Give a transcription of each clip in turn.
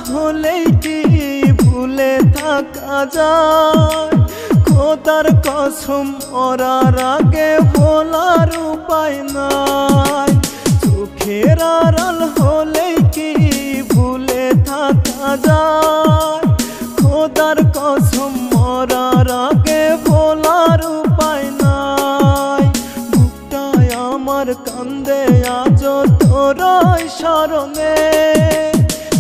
হলেই কি ভুলে থাকা যায়? খোদার কসম মরার আগে ভোলার উপায় নাই। চোখের আড়াল হলেই কি ভুলে থাকা যায়? খোদার কসম মরার আগে ভোলার উপায় নাই। বুকটায় আমার কান্দে আজ তোরই স্মরণে,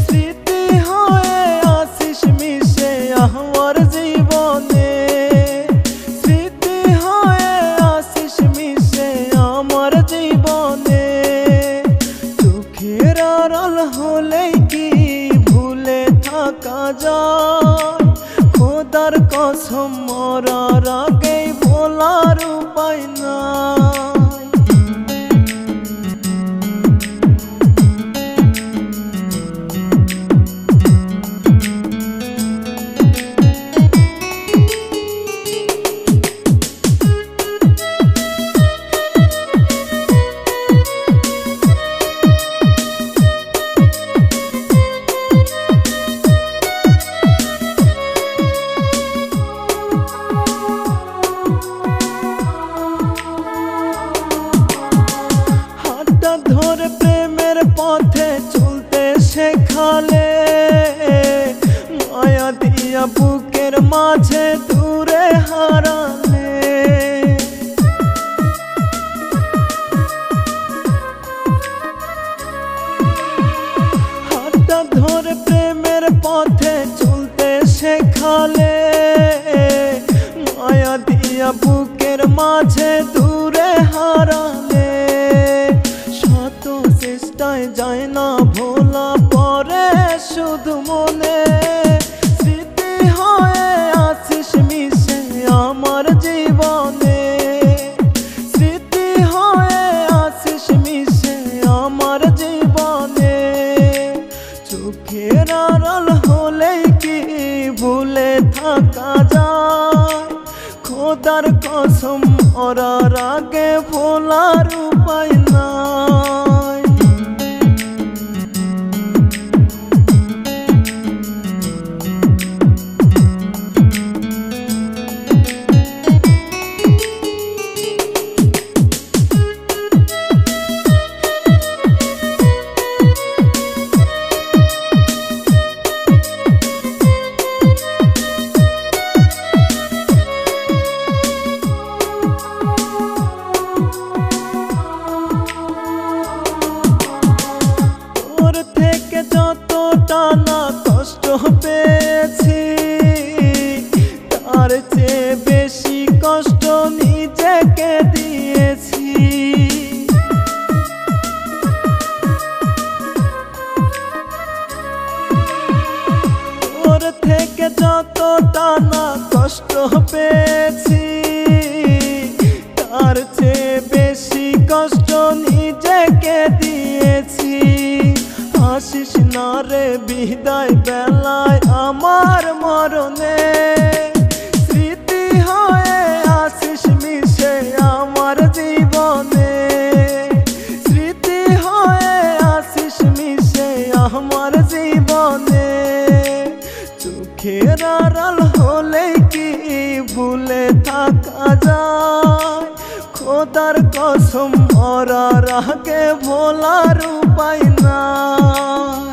স্মৃতি হয়ে আসিস মিশে আমার জীবনে। স্মৃতি হয়ে আসিস মিশে আমার জীবনে। চোখের আড়াল হলেই কি ভুলে থাকা যায়? খোদার কসম মরার আগেই ভোলার উপায় নাই। ধরে প্রেমের পথে চলতে শেখালে, মায়া দিয়া বুকের মাঝে দূরে হারালে। হাতটা ধরে প্রেমের পথে চলতে শেখালে, মায়া দিয়া বুকের মাঝে দূরে হারালে। চেষ্টায় যায় না ভোলা পরে শুধু মনে। স্মৃতি হয়ে আসিস মিশে আমার জীবনে। স্মৃতি হয়ে আসিস মিশে আমার জীবনে। চোখের আড়াল হলেই কি ভুলে থাকা যায়? খোদার কসম মরার আগে ভোলার উপায় নাই। যতটা না কষ্ট পেয়েছি, তার চেয়ে বেশি কষ্ট নিজেকে দিয়েছি। ওর থেকে যতটা না কষ্ট পেয়েছি, তার চেয়ে বেশি কষ্ট নিজেকে দিয়েছি। আসিস না রে বিদায় বেলায় আমার মরণে। স্মৃতি হয়ে আসিস মিশে আমার জীবনে। স্মৃতি হয়ে আসিস মিশে আমার জীবনে। চোখের আড়াল হলেই কি ভুলে থাকা যায়? খোদার কসম মরার আগে ভোলার উপায় নাই।